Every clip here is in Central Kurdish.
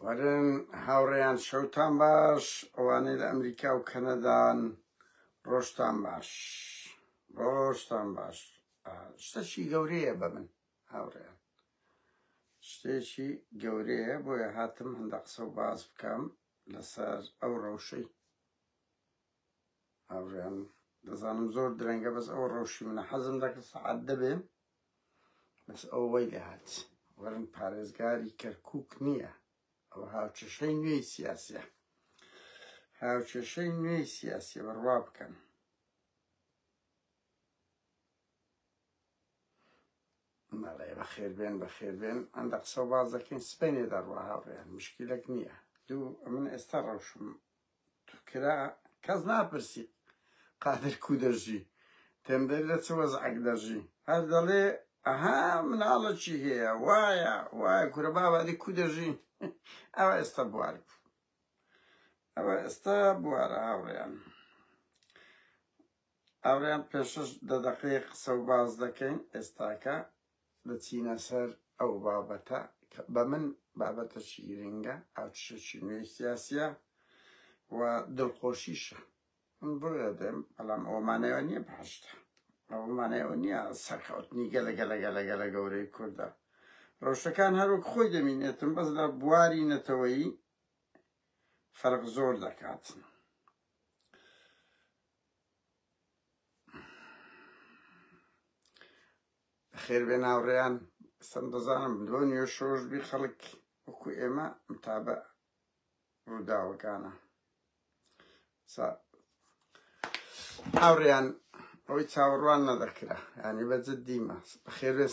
وەرن هاوڕێیان شەوتان باش ئەوانەی لە ئەمریکا و کەنەدان ڕۆژتان باش ڕۆژتان باش شتێکی گەورەیە بە من هاوڕێیان شتێکی گەورەیە بۆیە هاتم هەندە قسە و باز بکەم لەسەر ئەو ڕەوشەی هاوڕێیان دەزانم زۆر درەنگە بەس ئەو ڕەوشی منە حەزم دەکرد سەعات دەبێ بەس ئەو وەی لێ هات وەرن پارێزگاری کەرکووک نییە ئەو هاوچەشەی نوێی سیاسیە هاوچەشەی نوێی سیاسیە بڕوا بکەن مەڵێ بەخێربێن بەخێربێن ئەندە قسە و باز دەکەین سپێنێ دەڕوا هاوڕێیان مشکلێک نییە دوو من ئێستا ڕەوشم کرا کەس ناپرسی قادر کو دەژی تێمدەری لە چ وەزعەک دەژی هەر دەڵێ ئەها مناڵەکی هەیە وایە وایە کورە بابادی کو دەژی ئەوە ئێستا بوار بوو ئەوە ئێستا بوارە هاوڕێیان پێشش دەدەقەیە قسە و باز دەکەین ئێستاکە دەچینە سەر ئەو بابەتە بە من بابەتەشی گرنگە ئاوچشەکی نوێی سیاسیە و دڵخۆشیشە من بۆیە دێم بەڵام ئەوەمانەوە نییە باشتە ئەوەمانەوە نییە سەرکەوتنی گەلە گەورەی کوردە ڕەوشەکان هەروەک خۆی دەمینێتم بەس لە بواری نەتەوەیی فەرق زۆر دەکاتن خێربێن هاوڕێیان سەم دەزانم بۆ نیوە شۆژبی خەڵک وەکو ئێمە متابە ڕووداوەکانە هاوڕێیان ئەوەی چاوەڕوان نەدەکرا ینی بەجددیمە بەخێربێن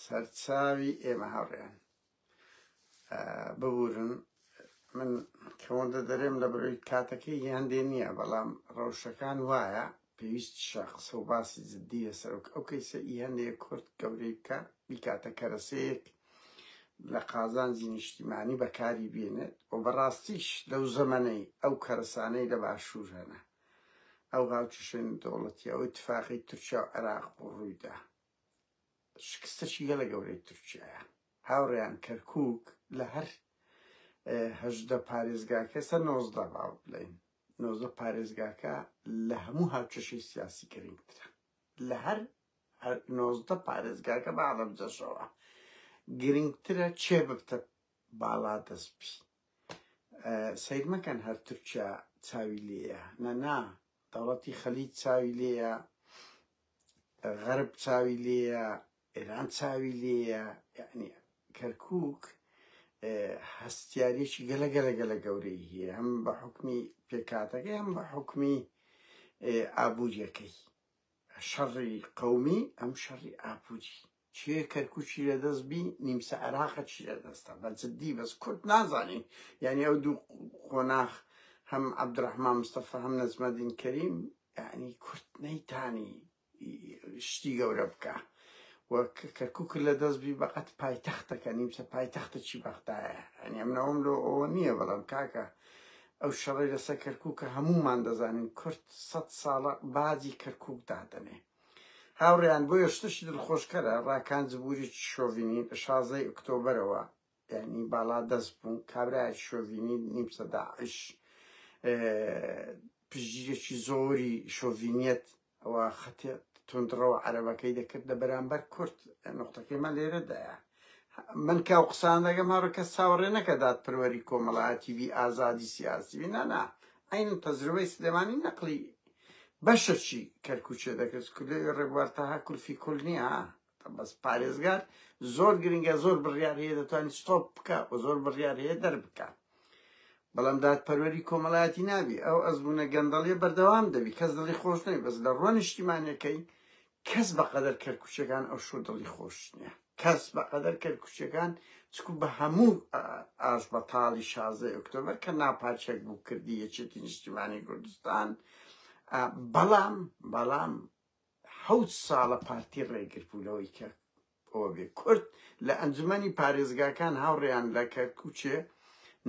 سەرچاوی ئێمە هاوڕێیان ببورن من کەوەندە دەرێم لە بەرەوەی کاتەکەی هەندێ نییە بەڵام ڕەوشەکان وایە پێویست شەخصە و باسی جددیە سەرک ئەو کەیسە ئی هەندێک کورد گەورەی بکە بیکاتە کەرەسەیەک لە قازانجی نیشتیمانی بەکاری بێنێت و بەڕاستیش لەو زەمەنەی ئەو کەرەسانەی لە باشوور هەنە ئەو هاوچەشەی دەوڵەتی ئەو ئیتفاقی تورکیا و عێراق بۆ ڕوویدا شکستەشی گەلە گەورەی تورکیایە هاوڕێیان کەرکووک لە هەر هەژدە پارێزگاکە سەر 19 باو بڵێن 19 پارێزگاکە لە هەموو هاوچەشەی سیاسی گرنگترە لە هەر 19 پارێزگاکە باڵە بجەشەوە گرنگترە چێ ببتە باڵا دەستپی سەیر مەکەن هەر تورکیا چاوی لێیە نەنا دەوڵەتی خەلیج چاوی لێیە غەرب چاوی لێیە ئێران چاوی لێیە یعنی کەرکووک هەستیارێکی گەلە گەورەی هەیە هەم بە حکمی پێکاتەکەی هەم بە حکمی ئابووریەکەی شەڕی قەومی ئەم شەڕی ئابووری چێ کەرکووکی لەدەست بی نیمسە عێراقە چی لەدەستە بەجددی بەس کورد نازانین یعنی ئەو دوو قۆناغ هەم عەبدوڕەحمان مستەفا هەم نەجمەدین کەریم یعنی کورد نەیتانی شتی گەورە بکە وەک کەرکووک لەدەست بی بەقەت پایتەختەکە نیمسە پایتەختە چی بەختایە ینی ئەمنەوەم لۆ ئەوە نییە بەڵام کاکە ئەو شەڕی لەسەر کەرکووکە هەمومان دەزانین کورد 100 ساڵە باجی کەرکووک دادەنێ هاوڕێیان بۆیە شتشی دڵخۆشکەرە ڕاکانجبووری شۆڤینی 16 ئۆکتۆبەرەوە یعنی باڵا دەست بوون کابرای شۆڤینی نیمسە داعش پژگیرێکی زۆری شۆڤینیەت ئەوە خەتێ تونندڕەوە عەرەبەکەی دەکرد لە بەرامبەر کورد نقطەکەی مە لێرەدایە من کاو قسان دەگەم هەڕە کەس چاوەڕێ نەکە دادپەروەری کۆمەڵایەتی بی ئازادی سیاسی بی نانا ئەین تەجروبەی سلێمانی نەقلی بەشەکی کەرکووچێ دەکرد کولێ ڕێبوارتەها کولفی کول نییە بەس پارێزگار زۆر گرنگە زۆر بڕیار هەیە دەتوانێت ستۆپ بکە و زۆر بڕیار هەیە دەربکە بەڵام دادپەروەری کۆمەڵایەتی نابی ئەو ئەزبوونە گەندەڵیە بەردەوام دەبی کەس دڵی خۆش نەبی بەس لە ڕۆ نیشتیمانیەکەی کەس بەقەدەر کەرکووچەکان ئەو شۆ دڵی خۆش نییە کەس بەقەدەر کەرکووچەکان چکو بە هەموو ئاش بەتاڵی 16 ئۆکتۆبەر کە ناپاچێک بوو کردی یەکێتی نیشتیمانی کوردستان بەڵام 7 ساڵە پارتی ڕێگر بوو لەوەی کە ئەوە بێ کورد لە ئەنجومەنی پارێزگاکان هاوڕێیان لە کەرکووچێ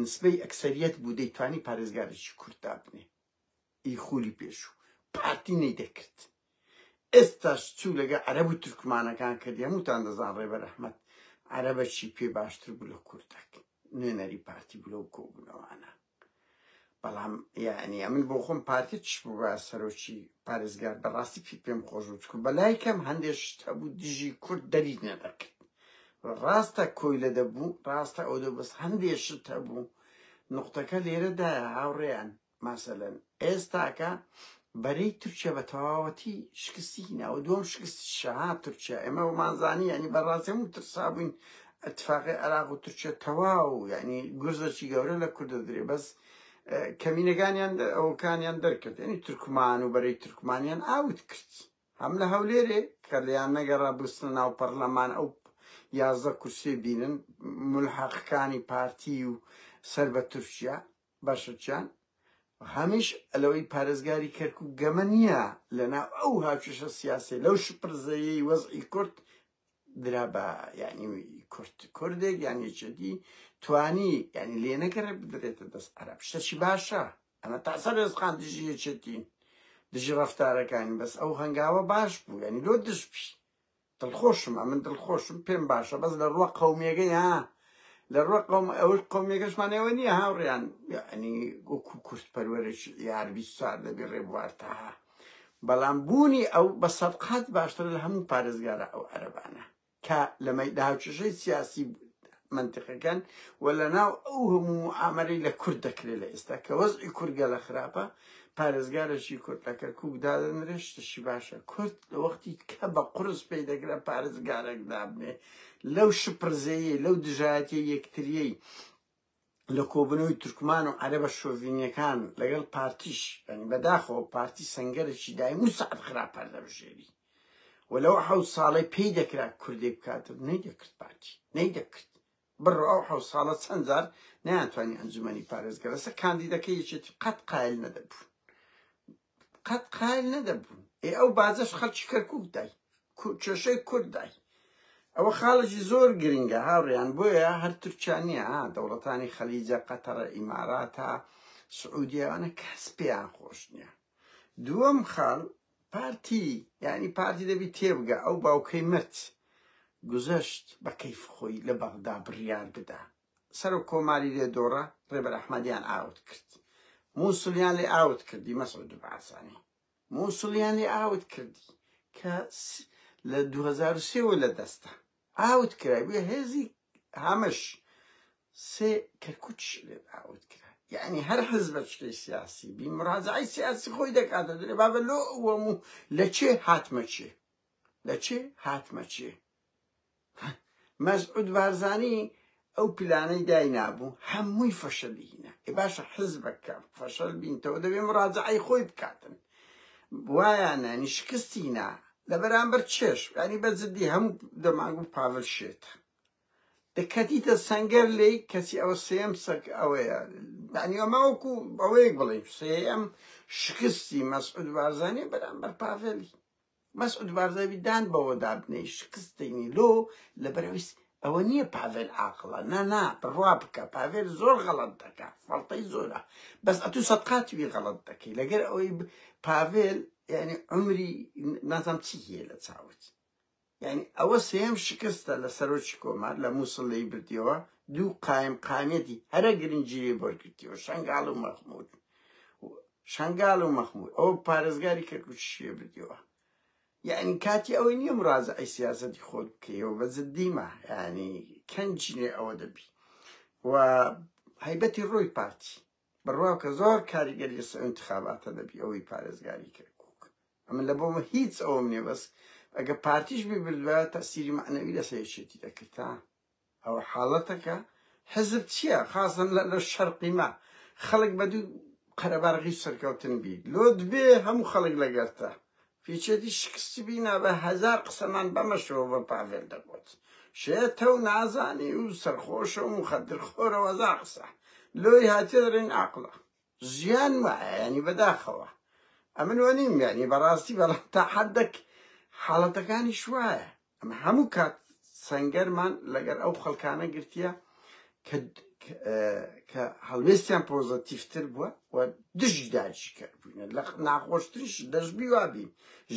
نسبەی ئەکسەریەت بوو دەیتوانی پارێزگارێکی کورد بنێ ئی خولی پێشوو پارتی نەیدەکرد ئێستاش چوو لەگە عەرەب و تورکمانەکان کردی هەمووتان دەزان ڕێبەر ئەحمەد عەرەبەکی پێ باشتر بوو لە کوردەک نوێنەری پارتی بوو لەو کۆبوونەوانە بەڵام یعنی ئەمن بۆ خۆم پارتی چ بوو بە سەرۆکی پارێزگار بەڕاستی پێم خۆش بوو چکو بەلای کەم هەندێک شت هەبوو دژی کورد دەری نەدەکرد ڕاستە کۆی لە دەبوو ڕاستە ئەو دە بەس هەندێک شت هەبوو نقطەکە لێرەدایە هاوڕێیان مەسەلەن ئێستاکە بەرەی تورکیا بە تەواوەتی شکستی هیناوە دووەم شکستی شەها تورکیا ئێمە ومانزانی ینی بەڕاستی هەموو ترسا بووین اتفاقی عراق و تورکیا تەواو ینی گورزێکی گەورە لە کوردە درێ بەس کەمینەکانیان ئەوکانیان دەرکرد ینی تورکمان و بەرەی تورکمانیان ئاوت کرد هەم لە هەولێرێ کە لەیان نەگەڕا بستن ناو پەرلەمان ئەو 11 کورسی بینن ملحەقەکانی پارتی و سەر بە تورکیا باشەکیان هەمیش ئەلەوەی پارێزگاری کەرکووک گەمە نییە لەناو ئەو هاوچەشە سیاسی لەو شپرزەیەی وەزعی کورد درا بە یعنی کوردێک یان یەکێتی توانی ینی لێ نەگەڕێ بدرێتە دەست عەرەب شتێکی باشە ئەمە تاسە ڕێزخان دژی یەکێتین دژی ڕەفتارەکانی بەس ئەو هەنگاوە باش بوو ینی لۆ دژپی دڵخۆشم ئەمن دڵخۆشم پێم باشە بەس لە ڕووە قەومیەکەی ها لە ڕووە ئەوەی قەومیەکەشمانەوە نییە هاوڕێیان ینی وەکو کورد پەروەرێکی یاربی سوار دەبێ ڕێبواردتەها بەڵام بوونی ئەو بە سەبقات باشتر لە هەموو پارێزگارە ئەو عەرەبانە کە لە هاوچەشەی سیاسی منتیقەکان و لەناو ئەو هەموو معامەلەی لە کورد دەکرێت لە ئێستا کە وەزعی کورگە لە خراپە پارێزگارێکی کورد لە کەرکووک دادەنرێت شتێکی باشە کورد لە وەختی کە بە قورس پێی دەگرێت پارێزگارێک دابنێ لەو شپرزەیە لەو دژایەتی یەکتریەی لە کۆبنەوەی تورکمان و عەرەبە شۆڤینیەکان لەگەڵ پارتیش ینی بەداخەوە پارتی سەنگەرێکی دایم و سەعەت خراپەر دەبژێری و لەو 7 ساڵەی پێی دەکرا کوردێک بکاتە نەیدەکرد پارتی نەیدەکرد بڕۆ ئەو 7 ساڵە چەند جار نەیانتوانی ئەنجومەنی پارێزگەر ئەستا کاندیدەکەی یەکێتی قەت قایل نەدەبوون قەت قایل نەدەبوون ئەو بازەش خەڵکی کەرکووک دای کێشەی کورد دای ئەوە خاڵێکی زۆر گرنگە هاوڕێیان بۆیە هەر تورکیا نییە دەوڵەتانی خەلیجە قەتەرە ئیماراتە سعودیەوانە کەس پێیان خۆش نییە دووەم خاڵ پارتی ینی پارتی دەبی تێبگە ئەو باوکەی مرد گوزەشت بە کەیف خۆی لە بەغدا بڕیار بدا سەر و کۆماری لێ دۆڕە ڕێبەر ئەحمەدیان ئاوت کرد مووسڵیان لێ ئاوت کردی مەسعود بەعسانی مووسڵیان لێ ئاوت کردی کە لە 2003 لە دەستە ئاوت کرای بووە هێزی هەمش سێ کەرکوچ لێ ئاوت کرا یعنی هەر حزبەچکەی سیاسی بی مراجعەی سیاسی خۆی دەکاتە درێ بابە لۆ ئەوەموو لە چێ هاتمە چێ لە چێ هاتمە چێ مەسعود بارزانی ئەو پلانەی داینابوو هەمووی فەشەلینە باشە حزبەکە فەشەل بینتەوە دەبێ مراجعەی خۆی بکاتن وایانە ینی شکستینە لە بەرامبەر چێش ینی بەجددی هەموو دەمانگو پاڤل شێتە دەکەتیتە سەنگەر لێی کەسی ئەوە سێم سەک ئەوەیە ینی ئەمە وەکو ئەوەیەک بڵێم سێم شکستی مەسعود بارزانی بەرامبەر پاڤێلی مەسعود بارزاوی دان بەوە دابنەی شکستینی لۆ لەبەرەوەی ئەوە نییە پاڤێل عاقڵە نا بڕوا بکە پاڤێل زۆر غەڵەت دەکا فەڵتەی زۆرە بەس ئەتو سەدقاتوی غەڵەت دەکەی لەگەر ئەوەی پاڤێل ینی عمری نازام چی هەیە لە چاوت ینی ئەوە سێم شکستە لە سەرۆکی کۆمار لە مووسڵ لێی بردیەوە دوو قایمێتی هەرە گرنگجیێ بۆرگرتیەوە شەنگاڵ و مەخمود ئەوە پارێزگاری کەرکووکیشیە بردیەوە یعنی کاتی ئەوەی نییە مراجعەی سیاسەتی خۆت بکەیەوە بە جددیمە ینی کەنجینێ ئەوە دەبی و هەیبەتی ڕۆی پارتی بڕواو کە زۆر کاریگەری لەسەر انتخاباتە دەبی ئەوەی پارێزگاری کەرکووک ئەمن لە بۆمە هیچ ئەوەم نییە بەس ئەگە پارتیش ببردوە تەسیری معنەوی لەسەر یەکێتی دەکرد ئەوە حاڵەتەکە حزب چییە خاسن لە شەرقی ما خەڵک بە دوو قەرەبارغی سەرکەوتن بی لۆ دبێ هەموو خەڵک لەگەرتە پیچێتی شکستی بینە بە 1000 قسەمان بەمەشەوە بە پاڤێل دەگوت شێتە و نازانی و سەرخۆشە و مخەدرخۆرەوە 1000 قسە لۆی هاتیە دەڕێن عاقڵە ژیان وایە ینی بەداخەوە ئەمن وە نیم یعنی بەڕاستی بەڵام تا حەدێک حاڵەتەکانی شوایە ئەمە هەموو کات سەنگەرمان لەگەر ئەو خەڵکانە گرتیە کە هەڵوێستیان پۆزەتیڤتر بووە و دژی داجی کردبووینە لە ناخۆشتریش دەژبی وابین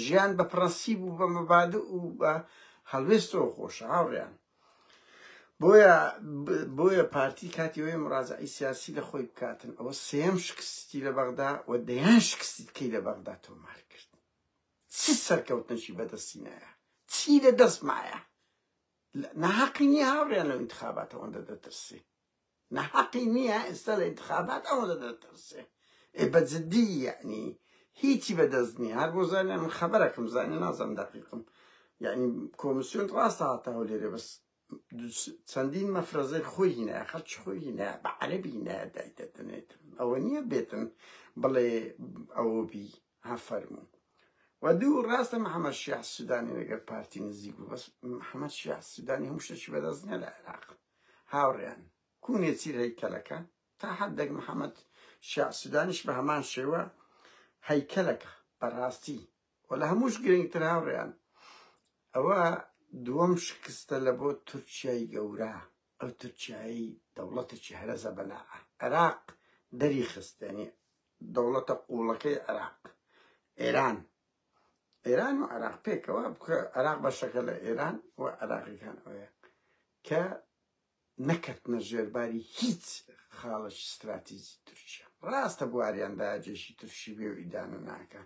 ژیان بە پرەنسیب و بە مەبادە و بە هەڵوێستەوە خۆشە هاوڕێیان بۆیە پارتی کاتی وێ مڕاجعی سیاسی لە خۆی بکاتن ئەوە سێم شکستی لە بەغدا و دەیان شکستی کەی لە بەغدا تۆمار کرد چی سەرکەوتنشی بەدەستی نایە چی لە دەست مایە نەحەقی نییە هاوڕێیان لەو انتخابات ئەوەندە دەترسێ نەحەقی نییە ئێستا لە انتخابات ئەوەندە دەترسێ بەجددی یعنی هیچی بەدەست نییە هەر بۆ زانیان من خەبەرەکەم زانی نازانم دەقیقم یعنی کۆمیسیۆن ڕاستە هاتاوە لێرە بەس چەندین مەفرەزەی خۆی هینایە خەڵکی خۆی هینایە بە عەرەبی هینایە دایدەدەنێتن ئەوە نییە بێتن بڵێ ئەوە بی هەفەرموو و دوو ڕاستە محەممەد شیع سودانی لەگەر پارتی نزیک بوو بەس محەممەد شیع سودانی هەموو شتێکی بەدەست نییە لە عێراق هاوڕێیان کوونێ چیر هەیکەلەکە تا حەدێک محەممەد شیع سودانیش بە هەمان شێوە هەیکەلەکە بەڕاستی و لە هەمووش گرنگتر هاوڕێیان ئەوە دووەم شکستە لە بۆ تورکیای گەورە ئەو تورکیایی دەوڵەتێکی هەرەزە بەلاعە عێراق دەری خستێنی دەوڵەتە قوڵەکەی عێراق ئێران و عێراق پێکەوە بکە عێراق بەشەکە لە ئێران و عێراقیەکان ئەوەیە کە نەکەوتنە ژێرباری هیچ خاڵش استراتیژی تورکیا ڕاستە بواریاندا جێشی تورکی بێ و ئیدانە ناکە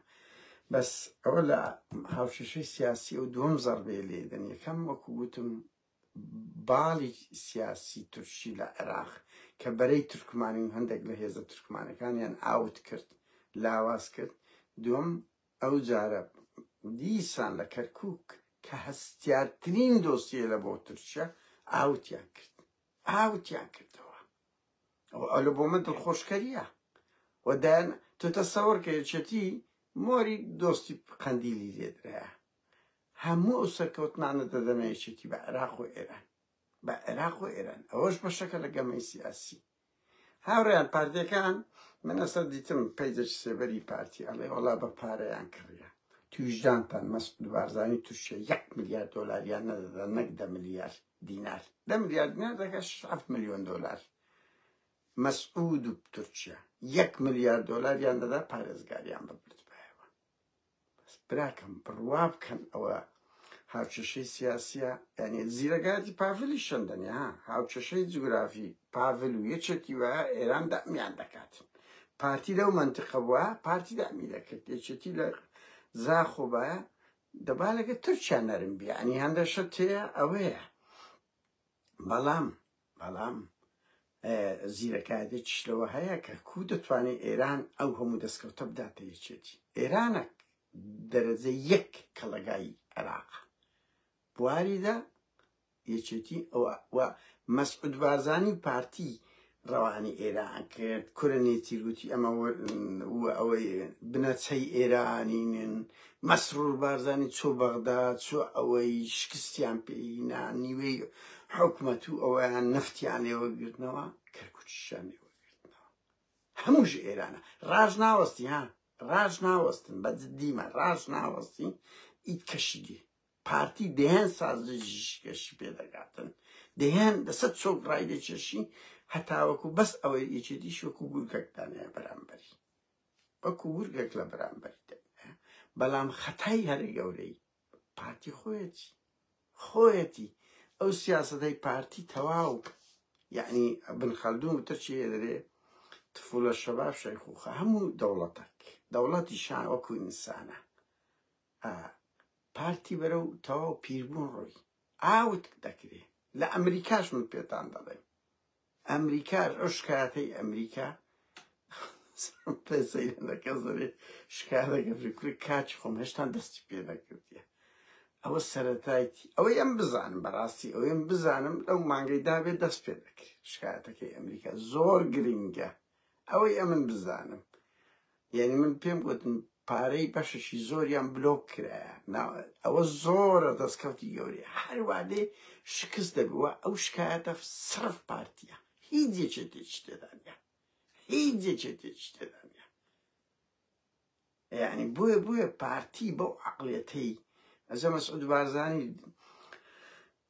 بەس ئەوە لە هاوشێشەی سیاسی و دووەم زەربەیە لێدەن یەکەم وەکو گوتم باڵی سیاسی تورکی لە عێراق کە بەرەی تورکمانی و هەندێک لە هێزە تورکمانەکانیان ئاوت کرد لاواز کرد دووەم ئەو جارە دیسان لە کەرکووک کە هەستیارترین دۆسیە لە بۆ تورکیا ئاوتیان کردەوە ئەو لە بۆ من دڵخۆشکەریە وەدایان تۆ تەسەوەڕ کە یەکێتی مۆری دۆستی قەندیلی لێدرایە هەموو ئەو سەرکەوتنانە دەدەمە یەکێتی بە عێراق و ئێران ئەوەش بەشەکە لە گەمەی سیاسی هاوڕێیان پارتیەکان من ئەستا دیتم پەیجێکی سێبەری پارتی ئەڵێ وەڵا بە پارەیان کڕیە تویژدانتان مەسعود بارزانی تووشە 1 میلیارد دۆلاریان نەدەدەن نەک 10 میلیارد دینار 10 میلیارد دینار دەکات 7 میلیۆن دۆلار مەسعود و تورکیا 1 میلیارد دۆلاریان دەدا پارێزگاریان ببرد بایەوە براکەم بڕوا بکەن ئەوە هاوچەشەی سیاسیە یعنی زیرەگاتی پاڤلی شەندەنیا هاوچەشەی جوگرافی پاڤل و یەکێتی وایە ئێران دەمیان دەکات پارتی لەو منتیقە بووە پارتی دەمی دەکرد یەکێتی لە زاخۆبایە دەبا لەگە تورکیا نەرم بێ ئەنی هەندە شت هەیە ئەوەیە بەڵام زیرەکاتێکیش لەوە هەیە کە کو دەتوانێت ئێران ئەو هەموو دەستکەوتە بداتە یەکێتی ئێرانە دەرەجە 1 کەڵەگای عێراق بواریدا یەکێتی ئەوە مەسعود بارزانی پارتی ڕەوانی ئێران کرد کورە نێتیروتی ئەمە ئەوەی بنەچەی ئێرانینن مەسرور بارزانی چۆ بەغدا چۆ ئەوەی شکستیان پێینا نیوەی حکومەت و ئەوەیان نەفتیان لێوەگرتنەوە کەرکووکیشیان لێوەگرتنەوە هەمووش ئێرانە ڕاژ ناوەستن بە جددیمە ڕاژ ناوەستی ئیت کەشیدێ پارتی دەیان سازشی پێدەگاتن دەیان دەسەد چۆک ڕای دەکێشی هەتاوەکو بەس ئەوەی یەکێتیش وەکو گورگەکدانەیە بەرامبەری وەکو گورگێک لە بەرامبەری دەنێ بەڵام خەتای هەرە گەورەی پارتی خۆیەتی ئەو سیاسەتەی پارتی تەواو یعنی بن خەلدوون وترچی دەرێ تفولە شەباب شەیخوخە هەموو دەوڵەتی شان وەکو ئینسانە پارتی بەرەو تەواو پیربوون ڕۆی ئاوت دەکرێ لە ئەمریکاش من پێتان دەڵێم ئەمریکا ئەو شکایەتەی ئەمریکا پێسەیرەکە زەرێ شکایەتەکە فکری کاچی خۆم هێشتا دەستی پێ نەکردیە ئەوە سەرەتایتی ئەوەی ئەم بزانم بەڕاستی ئەوەم بزانم لەو مانگەی دابێت دەست پێ دەکرێت شکایەتەکەی ئەمریکا زۆر گرنگە ئەوەی ئەمن بزانم یعنی من پێم گوتن پارەی بەشەشی زۆریان بلۆک کرایە ئەوە زۆرە دەستکەوتی گەورەیە هەروادێ شکست دەبووە ئەو شکایەتە سرف پارتیە هیچ یەکێتێکی تێدا نیە یعنی بۆیە پارتی بەو عەقڵیەتەی ئەزە مەسعود بارزانی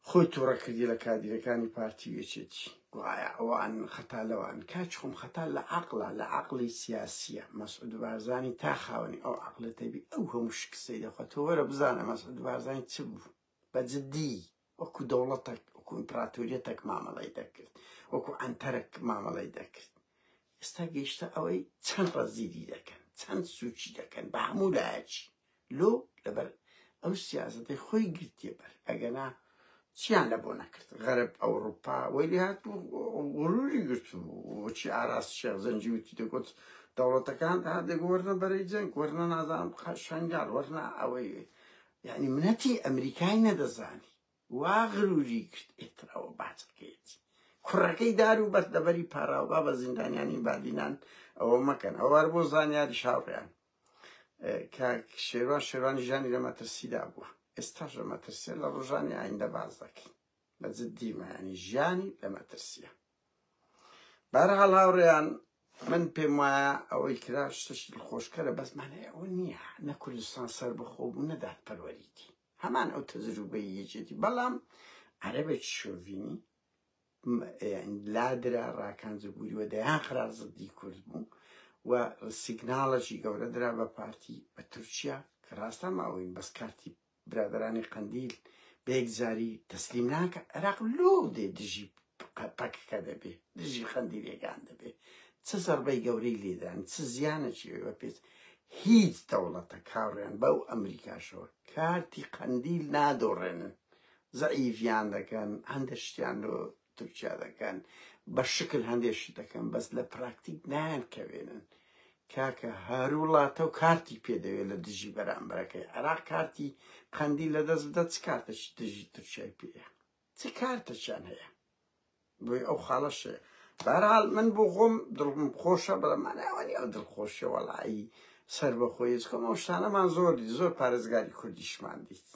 خۆی تووڕە کردی لە کادیرەکانی پارتی یەکێتی وایە ئەوان خەتا لەوان کاچ خۆم خەتا لە عەقڵە لە عەقڵی سیاسیە مەسعود بارزانی تا خاوەنی ئەو عەقڵەتەبی ئەو هەموو شکستەی دەخوات تۆ وەرە بزانە مەسعود بارزانی چ بوو بە جددی وەکو دەوڵەتێک وەکو وەکو ئیمپراتۆریەتێک مامەڵەی دەکرد وەکو ئەنتەرێک مامەڵەی دەکرد ئێستا گەیشتە ئەوەی چەند ڕەزیری دەکەن چەند سوچی دەکەن بە هەموو لایەکی لۆ لەبەر ئەو سیاسەتەی خۆی گرتیە بەر ئەگەنا چیان لە بۆ نەکرد غەرب ئەوروپا وەلی هاتبوو غروری گرتبوو وەچی ئاراست شێخ زەنجی وتی دەگوت دەوڵەتەکان هاتێک وەرنە بەرەی جەنگ وەرنە نازانم شەنگال وەرنە ئەوەی یعنی منەتی ئەمریکای نەدەزانی وا غروری کرد ئێتراوە باچەکەیت کوڕەکەی دار و بەر لەبەری پاراوبا بە زیندانیانی بادینان ئەوە مەکەن ئەوار بۆ زانیاری شاڕیان کاک شێروان شێروانی ژانی لە مەترسیدا بووە ئێستاش لە مەترسیە لە ڕۆژانی ئایندە باز دەکەین بە جددیمە ینی ژیانی لە مەترسیە بەرحاڵ هاوڕێیان من پێم وایە ئەوەی کرا شتێکی دڵخۆشکەرە بەسمانەیە ئەوە نییە نە کوردستان سەر بەخۆبوو نەدات پەروەریتی هەمان ئەو تەجروبەی یەکێتی بەڵام عەرەبێکی شۆڤینی لادرا ڕاکانجە بووریوە دەیان خرار زەدی کورد بوو و سیگناڵەکی گەورە درا بە پارتی بە تورکیا کە ڕاستە ماوەین بەس کارتی برادرانی قەندیل بەیەکجاری تەسلیم ناکە عێراق لۆ دێ دژی پەکەکە دەبێ دژی خەندیلەکان دەبێ چه زەربەی گەورەی لێدان چه زیانەکی پێت هیچ دەوڵەتە کاڕیان بەو ئەمریکاشەوە کارتی قەندیل نادۆڕێنن زەعیفیان دەکەن هەندێک شتیان لۆ تورکیا دەکەن بە شکل هەندێک دەکەن بەس لە پراکتیک نایانکەوێنن کاکە هەر وڵاتە و کارتی پێدەوێت لە دژی بەرامبەرەکەی عێراق کارتی قەندیل لەدەست بدە چ کارتەشی دژی تورکیای پێیە چ کارتەشیان هەیە بۆی ئەو خاڵەشێ بەرحاڵ من بۆ خۆم دڵم خۆشە بەڵامانەوەنی ئەو دڵخۆشیە وەڵایی سەر بەخۆی چکۆم ئەو شتانەمان زۆر پارێزگاری کوردیشمان دیت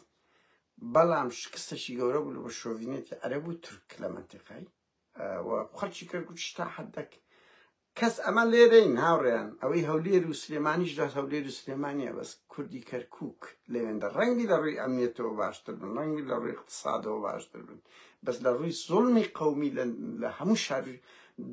بەڵام شکستەشی گەورە بوو بە شۆڤینێتی عەرەب و تورک لە مەنتیقەی و خەڵکی کەرکووک شتا حەدەک کەس ئەمە لێرەین هاوڕێیان ئەوەی هەولێر و سلێمانیش دەست هەولێر و سلێمانیە بەس کوردی کەرکووک لەوێندە ڕەنگی لە ڕووی ئەمنیەتەوە باشتر بن ڕەنگی لە ڕووی اقتصادەوە باشتر بن بەس لە ڕووی زوڵمی قەومی لە هەموو شار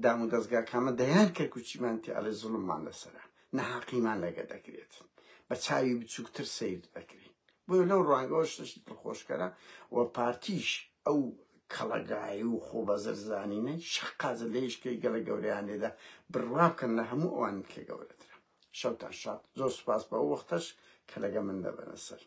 دام و دەستگاکامە دەیان کەرکووچیمانتی ئەڵێ زوڵممان لەسەرە نەحەقیمان لەگە دەکرێتن بە چاوی بچووکتر سەیر دەکرێت بۆیە لەو ڕوانگەوە شتێکی دڵخۆشکەرە و پارتیش ئەو کەڵەگایی و خۆ بەزەرزانینەی شەقازە لێشکەی گەلە گەورەیان لێدا بڕواکەن لە هەموو ئەوان کە گەورەترە شەوتان شاد زۆر سوپاس بە ئەو وەختەش کە لەگە من دەبەنە سەر